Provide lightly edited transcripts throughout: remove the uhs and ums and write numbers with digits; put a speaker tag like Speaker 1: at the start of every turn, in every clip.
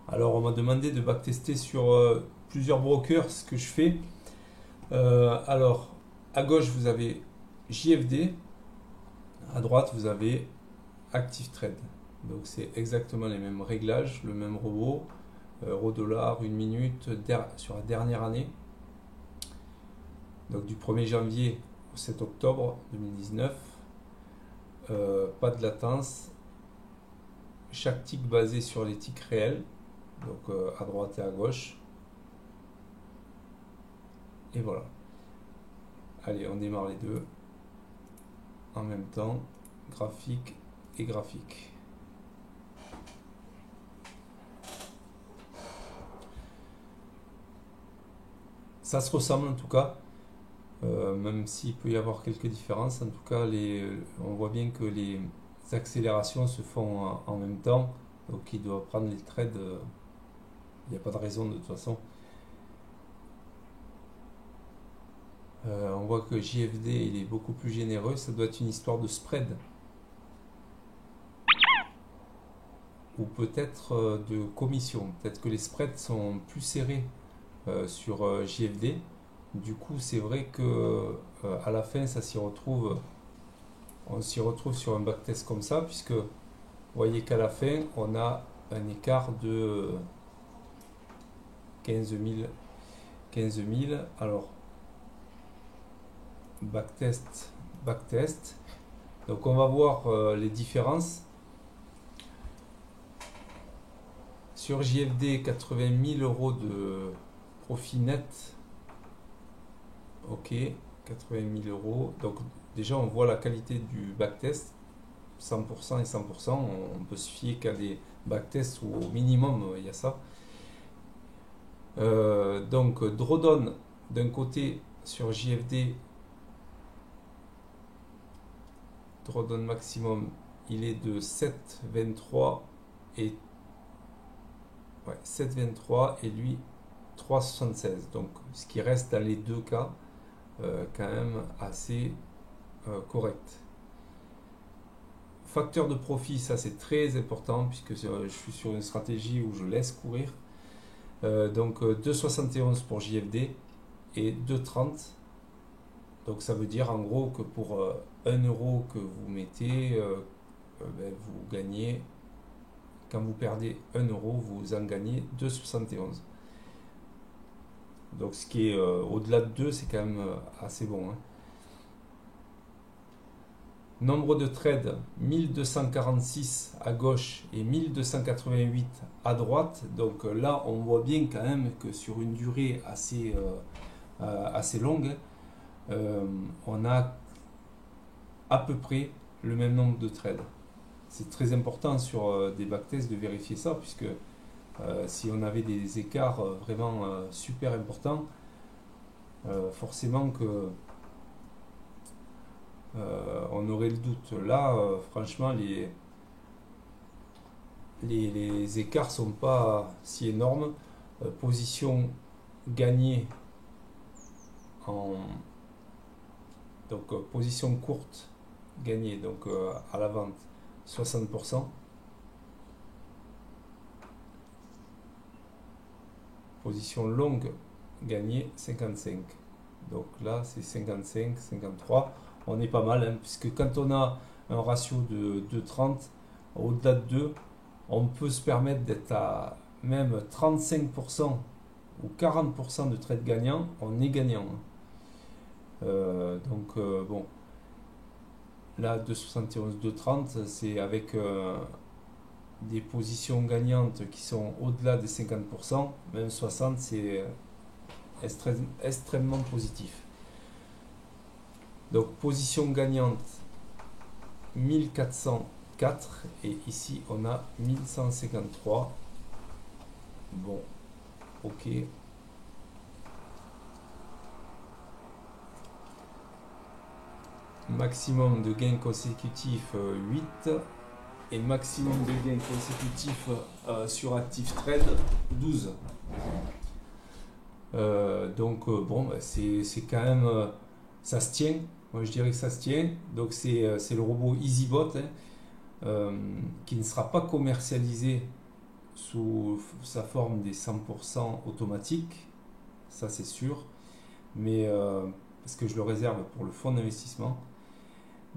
Speaker 1: Alors on m'a demandé de backtester sur plusieurs brokers, ce que je fais. Alors à gauche vous avez JFD, à droite vous avez ActiveTrade. Donc c'est exactement les mêmes réglages, le même robot, euro-dollar, 1 minute, sur la dernière année. Donc du 1er janvier au 7 octobre 2019. Pas de latence. Chaque tick basé sur les ticks réels, donc à droite et à gauche. Et voilà. Allez, on démarre les deux en même temps, graphique et graphique. Ça se ressemble en tout cas, même s'il peut y avoir quelques différences. En tout cas, on voit bien que les accélérations se font en même temps, donc il doit prendre les trades. Il n'y a pas de raison de toute façon. On voit que JFD il est beaucoup plus généreux, ça doit être une histoire de spread. Ou peut-être de commission. Peut-être que les spreads sont plus serrés sur JFD. Du coup, c'est vrai que à la fin, ça s'y retrouve. On s'y retrouve sur un backtest comme ça, puisque vous voyez qu'à la fin, on a un écart de 15 000. 15 000. Alors, backtest, backtest. Donc, on va voir les différences. Sur JFD, 80 000 euros de profit net. Ok, 80 000 euros. Donc déjà, on voit la qualité du backtest. 100% et 100%. On peut se fier qu'à des backtests où au minimum, il y a ça. Donc, drawdown d'un côté sur JFD. Drawdown maximum, il est de 7,23 et 7,23 et lui 3,76. Donc ce qui reste dans les deux cas quand même assez correct. Facteur de profit, ça c'est très important puisque je suis sur une stratégie où je laisse courir. Donc 2,71 pour JFD et 2,30. Donc ça veut dire en gros que pour 1 euro que vous mettez, vous gagnez. Quand vous perdez 1 euro, vous en gagnez 2,71. Donc ce qui est au-delà de 2, c'est quand même assez bon. Nombre de trades, 1246 à gauche et 1288 à droite. Donc là, on voit bien quand même que sur une durée assez longue, on a à peu près le même nombre de trades. C'est très important sur des backtests de vérifier ça, puisque si on avait des écarts vraiment super importants, forcément que on aurait le doute. Là, franchement, les écarts sont pas si énormes. Position gagnée donc position courte gagnée donc à la vente 60%. Position longue gagnée 55. Donc là c'est 55, 53. On est pas mal hein, puisque quand on a un ratio de 2,30 au-delà de 2, on peut se permettre d'être à même 35% ou 40% de trades gagnants, on est gagnant. Bon, là 2,71, 2,30, c'est avec des positions gagnantes qui sont au-delà des 50%, même 60, c'est extrêmement positif. Donc position gagnante 1404 et ici on a 1153. Bon, ok. Maximum de gains consécutifs 8 et maximum de gains consécutifs sur ActiveTrade 12. Bon, c'est quand même ça se tient. Moi je dirais que ça se tient. Donc c'est le robot EasyBot qui ne sera pas commercialisé sous sa forme des 100% automatiques, ça c'est sûr, mais parce que je le réserve pour le fonds d'investissement.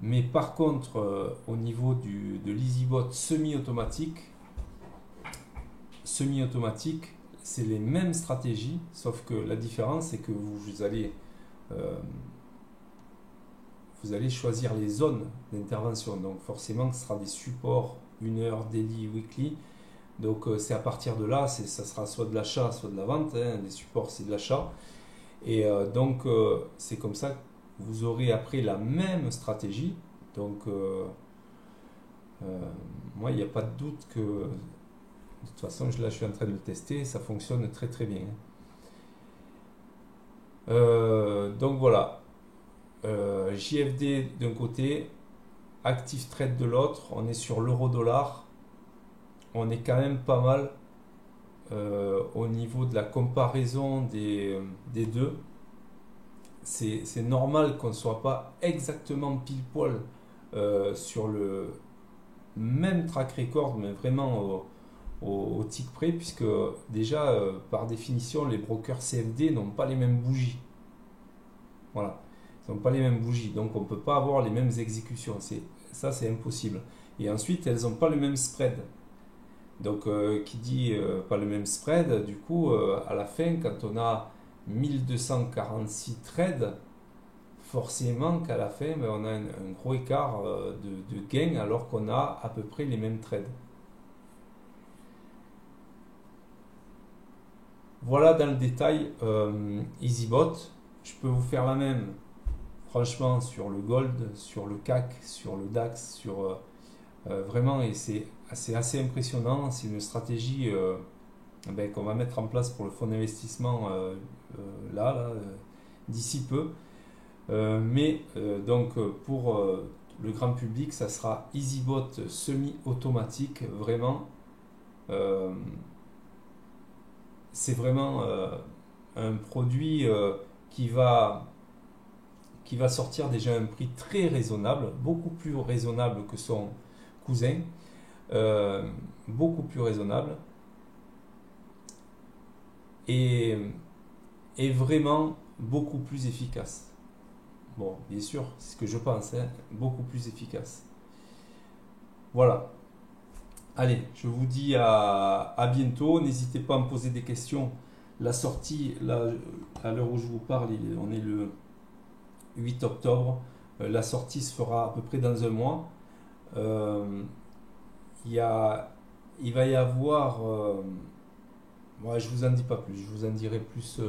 Speaker 1: Mais par contre, au niveau de l'EasyBot semi-automatique, c'est les mêmes stratégies, sauf que la différence, c'est que vous allez choisir les zones d'intervention. Donc forcément, ce sera des supports 1 heure, daily, weekly. Donc c'est à partir de là, ça sera soit de l'achat, soit de la vente. Les supports, c'est de l'achat. Et donc c'est comme ça que vous aurez après la même stratégie. Donc moi, il n'y a pas de doute que de toute façon, là, je suis en train de le tester, ça fonctionne très très bien. Donc voilà, JFD d'un côté, Active Trade de l'autre, on est sur l'euro-dollar, on est quand même pas mal au niveau de la comparaison des deux. C'est normal qu'on ne soit pas exactement pile poil sur le même track record, mais vraiment au tick près, puisque déjà par définition les brokers CFD n'ont pas les mêmes bougies. Voilà, ils n'ont pas les mêmes bougies, donc on ne peut pas avoir les mêmes exécutions. Ça c'est impossible. Et ensuite elles n'ont pas le même spread. Donc qui dit pas le même spread, du coup à la fin quand on a 1246 trades, forcément qu'à la fin on a un gros écart de gain alors qu'on a à peu près les mêmes trades. Voilà dans le détail EasyBot. Je peux vous faire la même, franchement, sur le Gold, sur le CAC, sur le DAX, sur vraiment, et c'est assez impressionnant. C'est une stratégie qu'on va mettre en place pour le fonds d'investissement d'ici peu. Donc pour le grand public, ça sera EasyBot semi-automatique. Vraiment, c'est vraiment un produit qui va sortir déjà à un prix très raisonnable, beaucoup plus raisonnable que son cousin, beaucoup plus raisonnable, et vraiment beaucoup plus efficace. Bon, bien sûr, c'est ce que je pense, beaucoup plus efficace. Voilà. Allez, je vous dis à bientôt. N'hésitez pas à me poser des questions. La sortie, là, à l'heure où je vous parle, on est le 8 octobre. La sortie se fera à peu près dans un mois. Il va y avoir... je vous en dis pas plus. Je vous en dirai plus.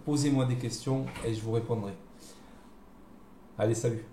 Speaker 1: Posez-moi des questions et je vous répondrai. Allez, salut!